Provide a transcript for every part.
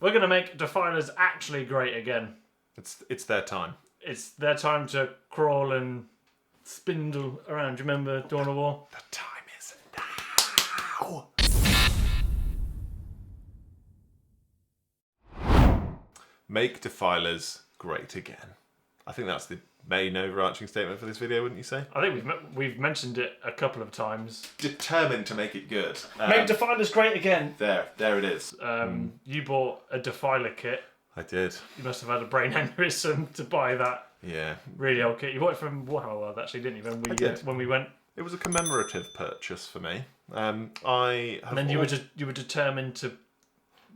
We're going to make Defilers actually great again. It's their time. It's their time to crawl and spindle around. Do you remember Dawn of War? The time is now. Make Defilers great again. I think that's the main overarching statement for this video, wouldn't you say? I think we've mentioned it a couple of times. Determined to make it good. Make Defilers great again. There it is. You bought a Defiler kit. I did. You must have had a brain aneurysm to buy that Yeah. really old kit. You bought it from Warhammer World, actually, didn't you? I did. When we went. It was a commemorative purchase for me. And then you were determined to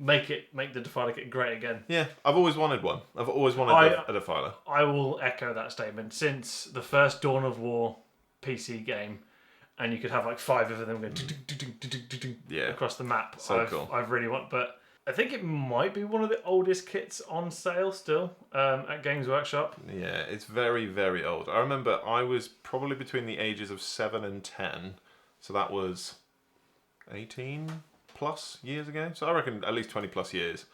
make the Defiler kit great again. Yeah, I've always wanted one. I've always wanted a Defiler. I will echo that statement. Since the first Dawn of War PC game, and you could have like 5 of them going across the map. So cool. I've really want, but I think it might be one of the oldest kits on sale still at Games Workshop. Yeah, it's very, very old. I remember I was probably between the ages of 7 and 10, so that was 18 plus years ago. So I reckon at least 20 plus years.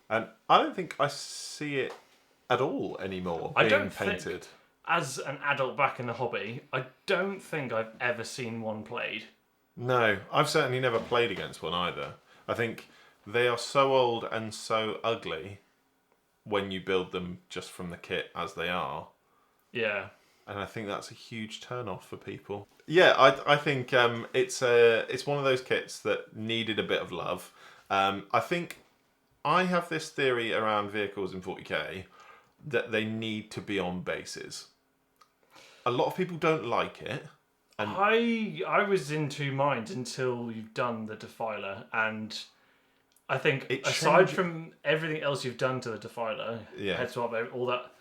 And I don't think I see it at all anymore being painted. As an adult back in the hobby, I don't think I've ever seen one played. No, I've certainly never played against one either. I think they are so old and so ugly when you build them just from the kit as they are. Yeah. And I think that's a huge turn-off for people. Yeah, I think it's one of those kits that needed a bit of love. I think I have this theory around vehicles in 40k that they need to be on bases. A lot of people don't like it. And I was in two minds until you've done the Defiler, and I think aside from everything else you've done to the Defiler, head swap, all that,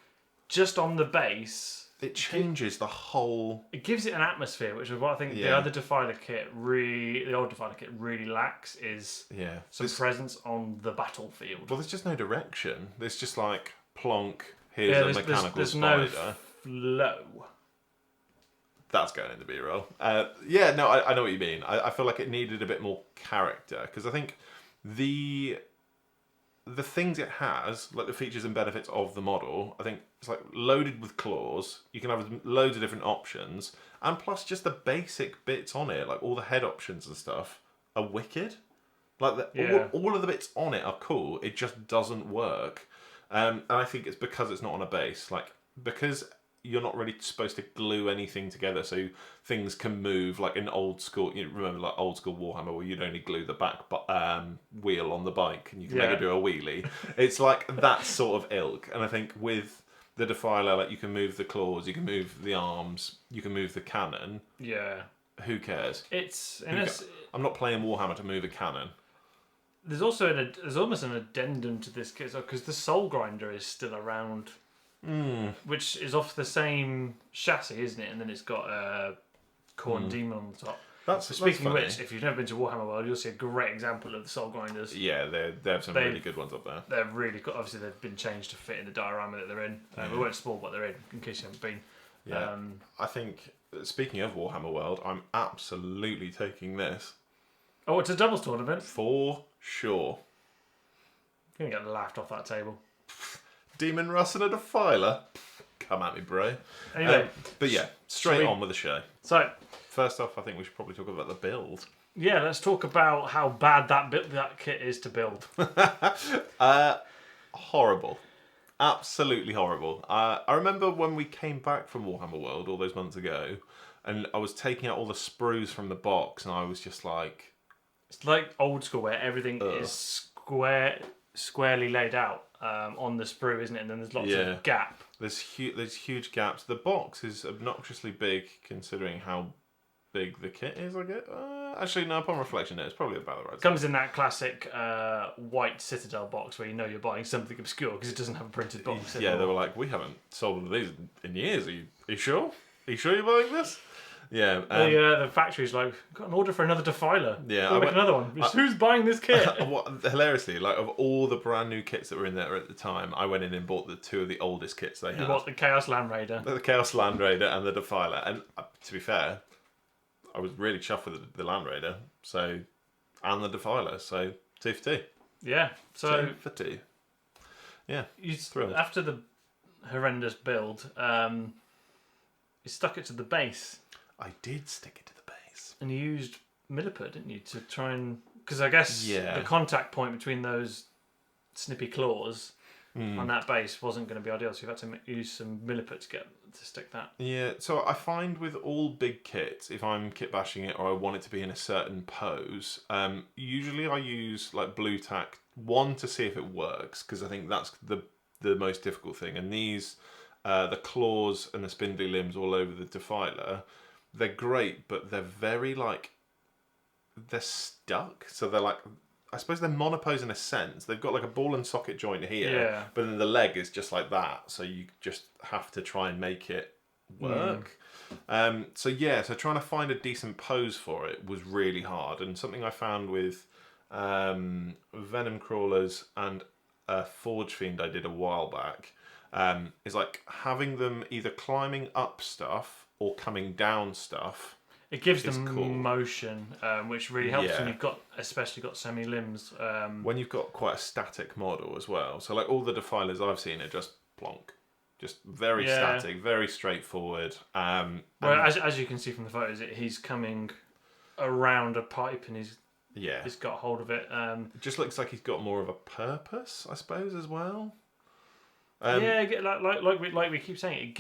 just on the base, it changes the whole. It gives it an atmosphere, which is what I think the old Defiler kit really lacks, is some presence on the battlefield. Well, there's just no direction. There's just like plonk. Here's a mechanical spider. No flow. That's going in the B-roll. I know what you mean. I feel like it needed a bit more character, because I think the things it has, like the features and benefits of the model, I think it's like loaded with claws. You can have loads of different options, and plus just the basic bits on it, like all the head options and stuff, are wicked. Like all of the bits on it are cool. It just doesn't work, and I think it's because it's not on a base. Like because you're not really supposed to glue anything together, so things can move like in old school. You remember like old school Warhammer where you'd only glue the back wheel on the bike and you can make it do a wheelie. It's like that sort of ilk. And I think with the Defiler, like you can move the claws, you can move the arms, you can move the cannon. Yeah. Who cares? I'm not playing Warhammer to move a cannon. There's also there's almost an addendum to this kit because the Soul Grinder is still around. Which is off the same chassis, isn't it? And then it's got a Khorne Demon on the top. Speaking of which, if you've never been to Warhammer World, you'll see a great example of the Soul Grinders. Yeah, they have some really good ones up there. They're really good. Obviously, they've been changed to fit in the diorama that they're in. We won't spoil what they're in case you haven't been. Yeah, I think, speaking of Warhammer World, I'm absolutely taking this. Oh, it's a doubles tournament? For sure. You're going to get laughed off that table. Demon Russ and a Defiler. Come at me, bro. Anyway. But yeah, straight on with the show. So, first off, I think we should probably talk about the build. Yeah, let's talk about how bad that kit is to build. Horrible. Absolutely horrible. I remember when we came back from Warhammer World all those months ago, and I was taking out all the sprues from the box, and I was just like... It's like old school where everything is squarely laid out. On the sprue, isn't it? And then there's lots of gap. There's huge gaps. The box is obnoxiously big considering how big the kit is, I guess. Actually, no, upon reflection, it's probably about the right size. Comes in that classic white Citadel box where you know you're buying something obscure because it doesn't have a printed box. Yeah, they were like, we haven't sold one of these in years. Are you sure? Are you sure you're buying this? Yeah. The factory's like, got an order for another Defiler. Yeah. I'll make another one. Who's buying this kit? Hilariously, like of all the brand new kits that were in there at the time, I went in and bought the two of the oldest kits they had. You bought the Chaos Land Raider. The Chaos Land Raider and the Defiler. And to be fair, I was really chuffed with the Land Raider. And the Defiler. So 2 for 2. Yeah. So 2 for 2. Yeah. Thrilled. after the horrendous build, you stuck it to the base. I did stick it to the base. And you used milliput, didn't you, to try and... Because I guess the contact point between those snippy claws on that base wasn't going to be ideal, so you had to use some milliput to stick that. Yeah, so I find with all big kits, if I'm kit bashing it or I want it to be in a certain pose, usually I use like blue tack, one, to see if it works, because I think that's the most difficult thing. And these, the claws and the spindly limbs all over the Defiler, they're great, but they're very like, they're stuck. So they're like, I suppose they're monopose in a sense. They've got like a ball and socket joint here, but then the leg is just like that. So you just have to try and make it work. So trying to find a decent pose for it was really hard. And something I found with Venom Crawlers and Forge Fiend I did a while back is like having them either climbing up stuff or coming down stuff. It gives them motion, which really helps when you've especially got so many limbs. When you've got quite a static model as well. So like all the Defilers I've seen are just plonk. Just very static, very straightforward. Well, as you can see from the photos, he's coming around a pipe and he's got hold of it. It just looks like he's got more of a purpose, I suppose, as well. Like we keep saying,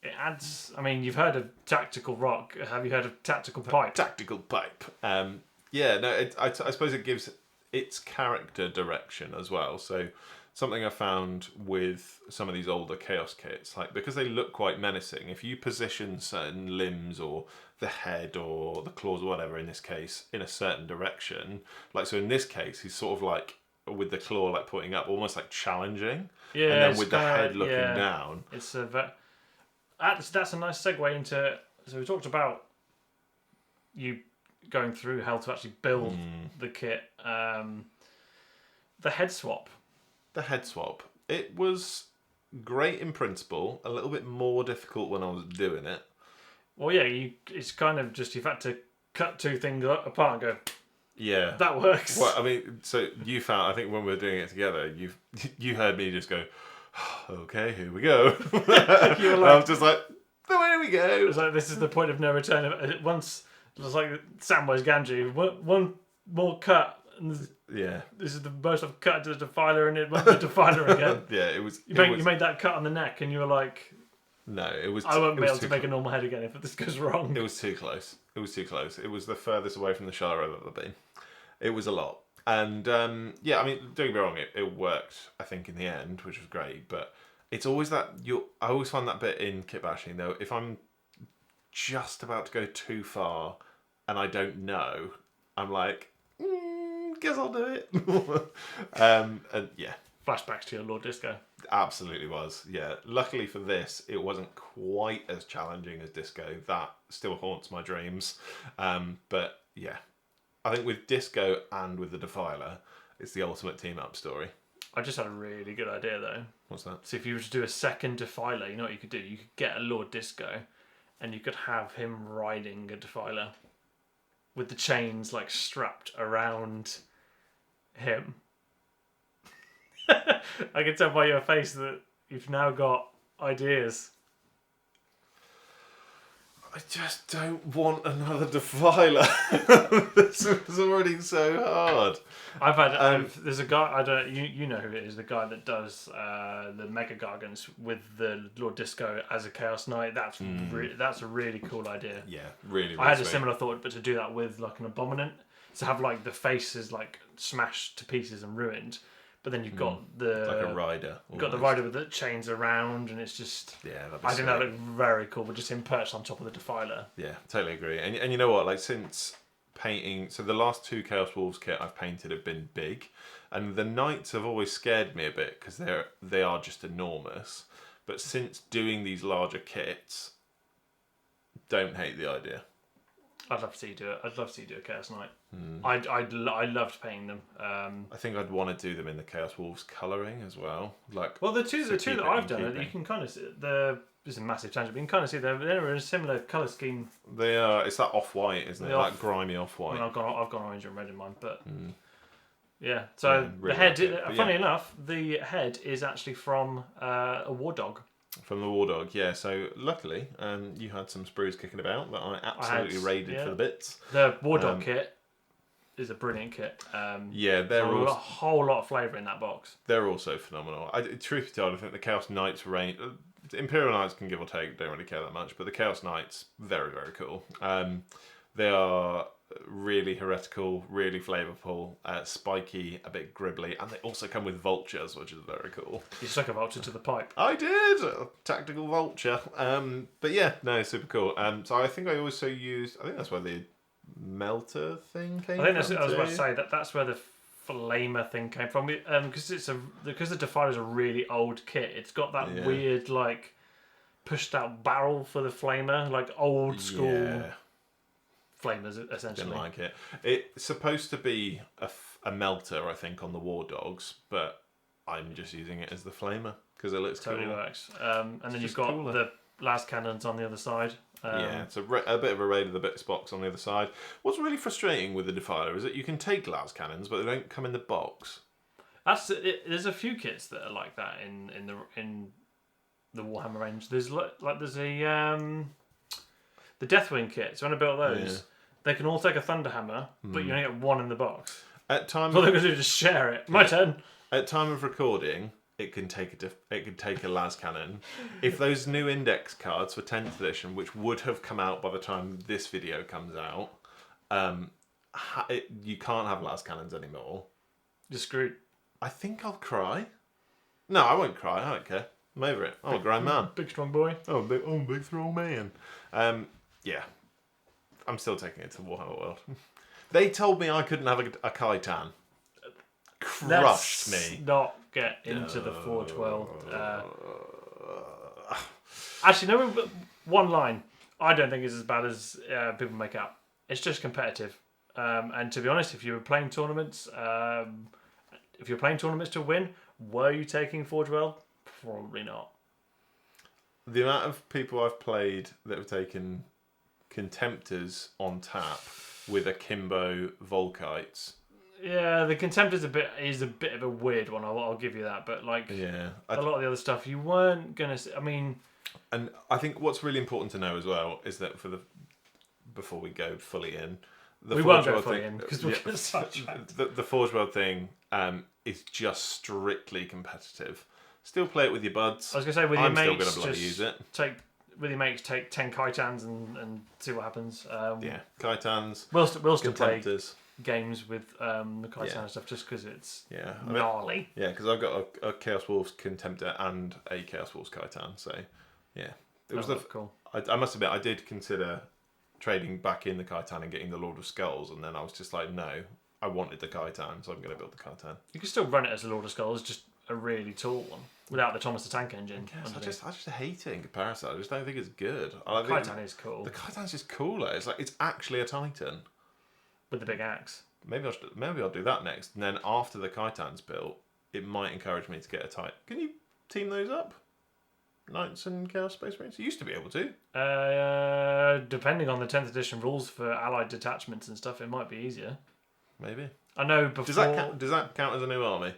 it adds. I mean, you've heard of tactical rock. Have you heard of tactical pipe? Tactical pipe. I suppose it gives its character direction as well. So something I found with some of these older Chaos kits, like because they look quite menacing, if you position certain limbs or the head or the claws or whatever in this case in a certain direction, like so in this case he's sort of like with the claw like pointing up, almost like challenging, and then with the head looking down. It's that's a nice segue into. So we talked about you going through how to actually build the kit. The head swap. The head swap. It was great in principle. A little bit more difficult when I was doing it. Well, yeah, it's kind of just you've had to cut two things apart and go. Yeah, that works. Well, I mean, so you found. I think when we were doing it together, you heard me just go. Okay, here we go. You were like, I was just like, there we go. It was like, this is the point of no return. Once, it was like Samwise Gamgee, one more cut, and this is the most I've cut to the Defiler, and it went to Defiler again. It was. You made that cut on the neck, and you were like, no, it was. I won't be able to make a normal head again if this goes wrong. It was too close. It was too close. It was the furthest away from the Shire I've ever been. It was a lot. And I mean, don't get me wrong, it worked, I think, in the end, which was great. But it's always that I always find that bit in kit bashing though. If I'm just about to go too far and I don't know, I'm like, guess I'll do it. And yeah, flashbacks to your Lord Disco. Absolutely was. Yeah. Luckily for this, it wasn't quite as challenging as Disco. That still haunts my dreams. But yeah. I think with Disco and with the Defiler, it's the ultimate team-up story. I just had a really good idea, though. What's that? So if you were to do a second Defiler, you know what you could do? You could get a Lord Disco, and you could have him riding a Defiler with the chains, like, strapped around him. I can tell by your face that you've now got ideas. I just don't want another Defiler. This was already so hard. I've had there's a guy, I don't you know who it is, the guy that does the Mega Gargants with the Lord Disco as a Chaos Knight. That's a really cool idea. Yeah, really. I had a similar thought, but to do that with like an Abominant, to have like the faces like smashed to pieces and ruined. But then you've got like a rider. You've got the rider with the chains around, and it's just. Yeah, I think that looked very cool, but just him perched on top of the Defiler. Yeah, totally agree. And you know what? Like since painting, so the last 2 Chaos Wolves kit I've painted have been big, and the Knights have always scared me a bit because they are just enormous. But since doing these larger kits, don't hate the idea. I'd love to see you do it. I'd love to see you do a Chaos Knight. I loved painting them. I think I'd want to do them in the Chaos Wolves colouring as well. Like, well, the two that I've done, you can kind of see this is a massive tangent, but you can kind of see they're in a similar colour scheme. They are. It's that off-white, isn't it? That grimy off-white. I mean, I've gone orange and red in mine, but Yeah. So really the head, like it, but funny enough, the head is actually from a war dog. From the War Dog, yeah. So luckily, you had some sprues kicking about that I absolutely raided for the bits. The war dog kit is a brilliant kit. Yeah, they're a whole lot of flavour in that box. They're also phenomenal. Truth be told, I think the Chaos Knights range, Imperial Knights can give or take, don't really care that much, but the Chaos Knights, very, very cool. They are really heretical, really flavourful, spiky, a bit gribbly, and they also come with vultures, which is very cool. You stuck a vulture to the pipe. I did! A tactical vulture. But yeah, no, super cool. So I think I also used, I think that's where the melter thing came from. I was about to say that's where the flamer thing came from. Because the Defiler's a really old kit. It's got that weird like pushed out barrel for the flamer, like old school flamers essentially. Didn't like it. It's supposed to be a melter, I think, on the War Dogs, but I'm just using it as the flamer because it looks totally cool. Works. And then you've got the las cannons on the other side. It's a bit of a raid of the bits box on the other side. What's really frustrating with the Defiler is that you can take glass cannons, but they don't come in the box. There's a few kits that are like that in the Warhammer range. There's the Deathwing kits. When I built those, they can all take a Thunderhammer, but you only get one in the box. At time, all they're going to do is just share it. My turn. At time of recording, it can take a las cannon. If those new index cards for 10th edition, which would have come out by the time this video comes out, you can't have las cannons anymore. You're screwed. I think I'll cry. No, I won't cry. I don't care. I'm over it. I'm a grown man. Big strong boy. Oh, big strong man. Yeah. I'm still taking it to Warhammer World. They told me I couldn't have a Kaitan. Crushed me. Not get into the Forge World. Actually, no. One line. I don't think it's as bad as people make out. It's just competitive. And to be honest, if you were playing tournaments, to win, were you taking Forge World? Probably not. The amount of people I've played that have taken Contemptors on tap with Akimbo Volkites. Yeah, the Contempt is a bit of a weird one. I'll give you that, but a lot of the other stuff you weren't gonna. I mean, and I think what's really important to know as well is that before we go fully in, we won't go fully in because we're gonna sidetrack. The Forge World thing is just strictly competitive. Still play it with your buds. I was gonna say with your mates, still gonna bloody use it. Take 10 Kaitans and see what happens. Kaitans. We'll still play games with the Kaitan and stuff just because it's gnarly. Because I've got a Chaos Wolves Contemptor and a Chaos Wolves Kaitan. So it was cool. I must admit I did consider trading back in the Kaitan and getting the Lord of Skulls, and then I was just like, no, I wanted the Kaitan, so I'm going to build the Kaitan. You can still run it as a Lord of Skulls, just a really tall one without the Thomas the Tank Engine. I just hate it in comparison. I just don't think it's good. The Kaitan is cool. The Kaitan's just cooler. It's actually a Titan with the big axe. Maybe I'll do that next, and then after the Kaitan's built, it might encourage me to get a Titan. Can you team those up? Knights and Chaos Space Marines? You used to be able to. Depending on the 10th edition rules for allied detachments and stuff, it might be easier. Maybe. I know before. Does that count as a new army?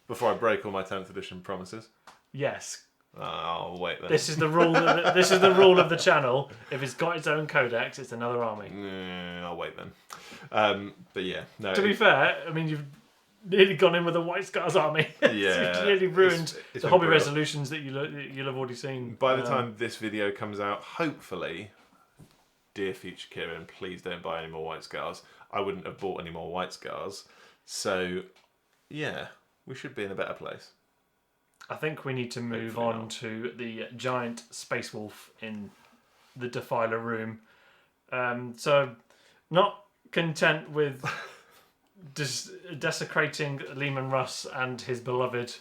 Before I break all my 10th edition promises? Yes. I'll wait then. This is the rule. This is the rule of the channel. If it's got its own codex, it's another army. I'll wait then. But yeah, no. To be fair, I mean you've nearly gone in with a White Scars army. Yeah, you've nearly ruined it's the hobby resolutions that you'll have already seen. By the time this video comes out, hopefully, dear future Kieran, please don't buy any more White Scars. I wouldn't have bought any more White Scars. So, yeah, we should be in a better place. I think we need to move on to the giant space wolf in the Defiler room. So, not content with desecrating Lehman Russ and his beloved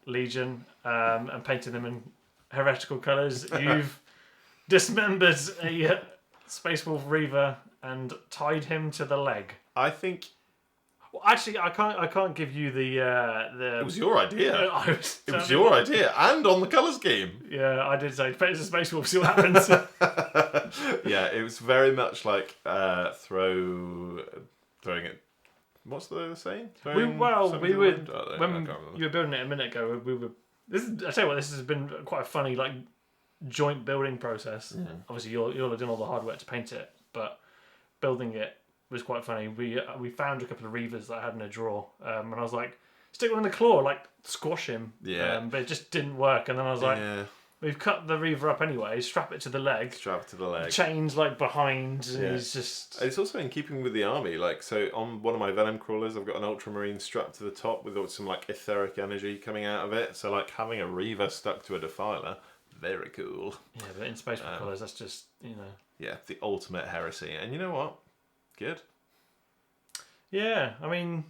Legion and painting them in heretical colours, you've dismembered a Space Wolf Reaver and tied him to the leg. I think. Well, actually, I can't give you the. It was your idea. It was your idea, and on the colour scheme. Yeah, I did say paint as a Space Wolf, see what happens. Yeah, it was very much like throwing it What's the saying? We When were something's in the wind? Oh, I when can't remember. you were building it a minute ago. We were. I tell you what, this has been quite a funny like joint building process. Obviously, you'll have done all the hard work to paint it, but building it was quite funny. We found a couple of reavers that I had in a drawer, and I was like, stick one in the claw, like squash him. Yeah. But it just didn't work. And then I was like, Yeah. we've cut the reaver up anyway. Strap it to the leg. Strap it to the leg. Chains like behind. And Yeah. he's just. It's also in keeping with the army. Like, so on one of my Venom crawlers, I've got an Ultramarine strapped to the top with some like etheric energy coming out of it. So like having a reaver stuck to a Defiler, very cool. Yeah, but in Space Marine colours, that's just Yeah, the ultimate heresy. And you know what? Good. Yeah, I mean,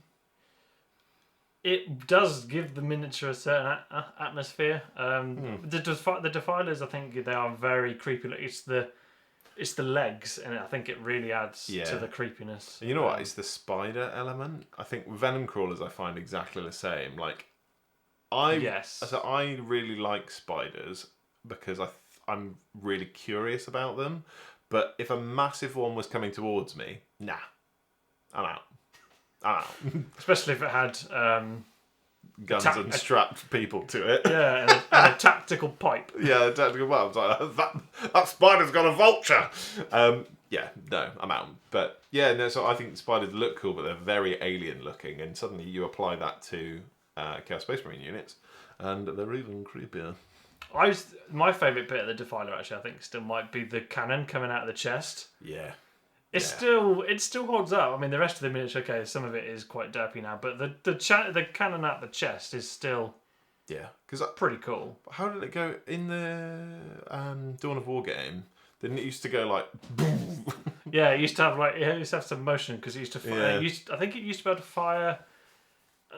it does give the miniature a certain atmosphere. The Defilers, I think they are very creepy. Like, it's the legs, and I think it really adds to the creepiness. And you know what? It's the spider element. I think Venom crawlers I find exactly the same. Like, I really like spiders because I'm really curious about them. But if a massive one was coming towards me, nah, I'm out. Especially if it had guns and strapped people to it. Yeah, and a tactical pipe. Yeah, tactical pipe. I was like, that spider's got a vulture. Yeah, no, I'm out. But yeah, no. So I think spiders look cool, but they're very alien looking. And suddenly you apply that to Chaos Space Marine units, and they're even creepier. My favourite bit of the Defiler actually, I think, still might be the cannon coming out of the chest. Yeah. It still holds up. I mean, the rest of the miniature, okay, some of it is quite derpy now, but the cannon out the chest is still pretty cool. How did it go in the Dawn of War game? Didn't it used to go like boom? Yeah, it used to have some motion because it used to fire. I think it used to be able to fire.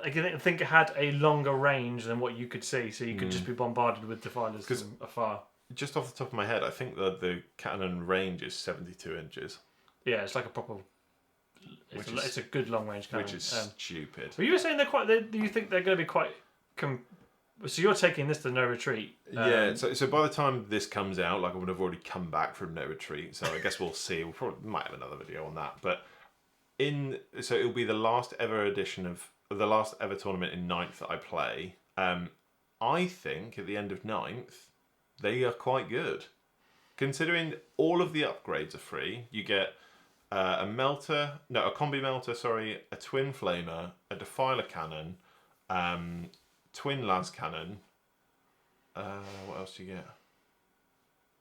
I think it had a longer range than what you could see, so you could just be bombarded with Defilers from afar. Just off the top of my head, I think the cannon range is 72 inches. Yeah, it's like a proper. It's a good long range cannon. Which is stupid. But you were saying do you think they're going to be quite? So you're taking this to No Retreat. Yeah. So by the time this comes out, like I would have already come back from No Retreat. So I guess we'll see. We might have another video on that. But so it'll be the last ever edition of the last ever tournament in 9th that I play. I think at the end of 9th, they are quite good. Considering all of the upgrades are free, you get a combi melter, a twin flamer, a defiler cannon, twin las cannon. What else do you get?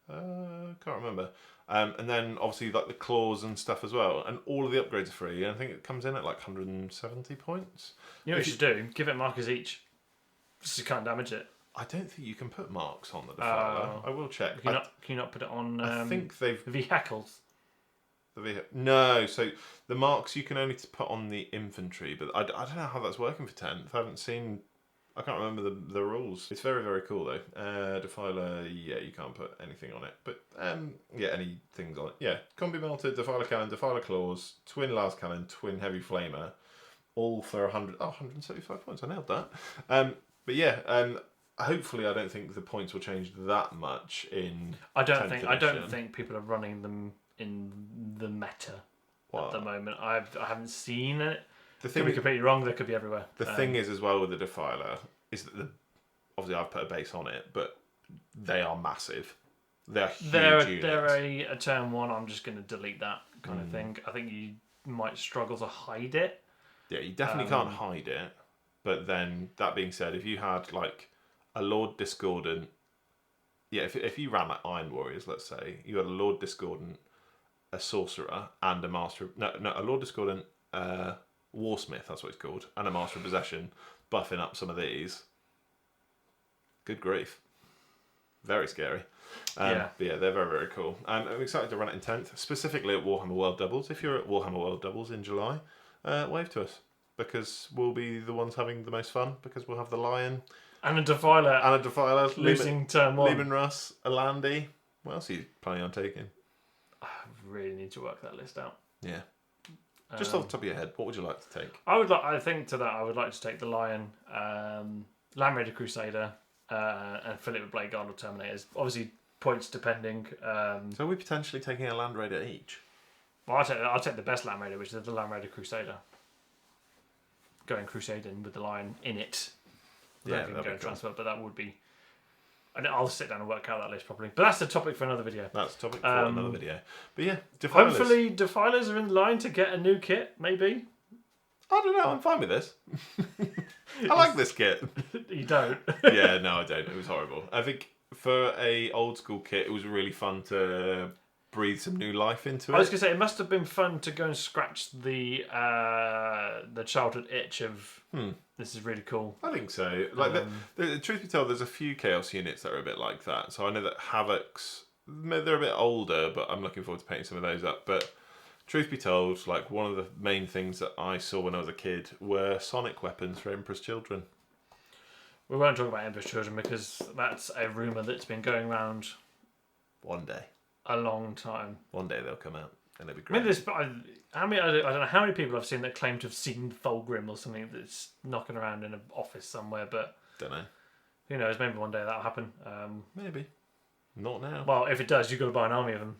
Can't remember. And then obviously like the claws and stuff as well, and all of the upgrades are free. And I think it comes in at like 170 points. You know what you should do? Give it markers each, so you can't damage it. I don't think you can put marks on the Defiler. I will check. Can you not put it on? I think they've vehicles. No, so the marks you can only put on the infantry, but I don't know how that's working for 10th. I can't remember the rules. It's very, very cool though. Defiler, you can't put anything on it, but any things on it. Yeah, combi melted, Defiler cannon, Defiler claws, twin las cannon, twin heavy flamer, all for 175 points. I nailed that. But yeah, hopefully I don't think the points will change that much in. I don't think people are running them in the meta at the moment. I haven't seen it. Could be completely wrong. They could be everywhere. The thing is, as well with the Defiler, is that obviously I've put a base on it, but they are massive. They're huge units. They're a turn one. I'm just going to delete that kind of thing. I think you might struggle to hide it. Yeah, you definitely can't hide it. But then that being said, if you had like a Lord Discordant, if you ran like Iron Warriors, let's say you had a Lord Discordant, a Sorcerer, and a Master. A Lord Discordant. Warsmith, that's what it's called, and a Master of Possession, buffing up some of these. Good grief. Very scary. But yeah, they're very, very cool. And I'm excited to run it in 10th, specifically at Warhammer World Doubles. If you're at Warhammer World Doubles in July, wave to us, because we'll be the ones having the most fun, because we'll have the Lion. And a Defiler. Losing turn one. Leman Russ, a Landy. What else are you planning on taking? I really need to work that list out. Yeah. Just off the top of your head, what would you like to take? I would like to take the Lion, Land Raider Crusader, and fill it with Blade Guard or Terminators. Obviously, points depending. So are we potentially taking a Land Raider each? Well, I'll take the best Land Raider, which is the Land Raider Crusader. going crusading with the line in it. I Yeah, don't think that'd going be cool. transfer, but that would be. I'll sit down and work out that list properly. But that's the topic for another video. That's a topic for another video. But yeah, Defilers. Hopefully, Defilers are in line to get a new kit. Maybe I don't know. I'm fine with this. I like this kit. you don't. Yeah, no, I don't. It was horrible. I think for a old school kit, it was really fun to breathe some new life into it. I was gonna say it must have been fun to go and scratch the childhood itch of this is really cool. I think so. Like, the truth be told, there's a few Chaos units that are a bit like that. So I know that Havoc's, they're a bit older, but I'm looking forward to painting some of those up. But truth be told, like, one of the main things that I saw when I was a kid were sonic weapons for Emperor's Children. We won't talk about Emperor's Children because that's a rumour that's been going around One day. a long time. One day they'll come out and it'll be great. Maybe this, I don't know how many people I've seen that claim to have seen Fulgrim or something that's knocking around in an office somewhere, but Don't know. who knows? Maybe one day that'll happen. Maybe. Not now. Well, if it does, you've got to buy an army of them.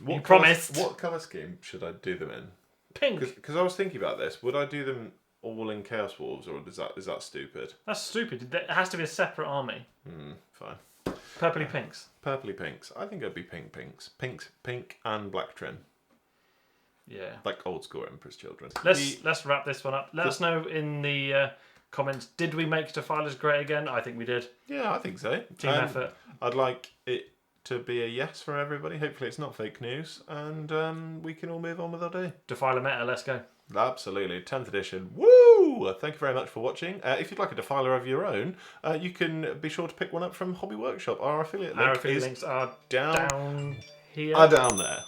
What promised. What colour scheme should I do them in? Pink. Because I was thinking about this. Would I do them all in Chaos Wolves, or is that stupid? That's stupid. It has to be a separate army. Fine. Purpley pinks. Purpley pinks. I think it'd be pink and black trim, Yeah. like old school Emperor's Children. Let's wrap this one up. Let us know in the comments. Did we make Defilers great again? I think we did. Yeah, I think so. Team effort. I'd like it to be a yes for everybody. Hopefully, it's not fake news, and we can all move on with our day. Defiler meta. Let's go. Absolutely, 10th edition. Woo! Thank you very much for watching. If you'd like a Defiler of your own, you can be sure to pick one up from Hobby Workshop. Our affiliate link Our affiliate is links are down here. down there.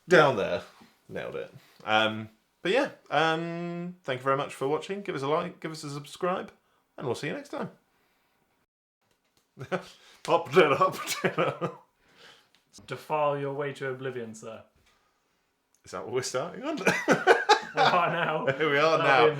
Down there. Nailed it. But yeah, thank you very much for watching. Give us a like, give us a subscribe, and we'll see you next time. Up, down. Defile your way to oblivion, sir. Is that what we're starting on? We are now. Here we are That'll now. be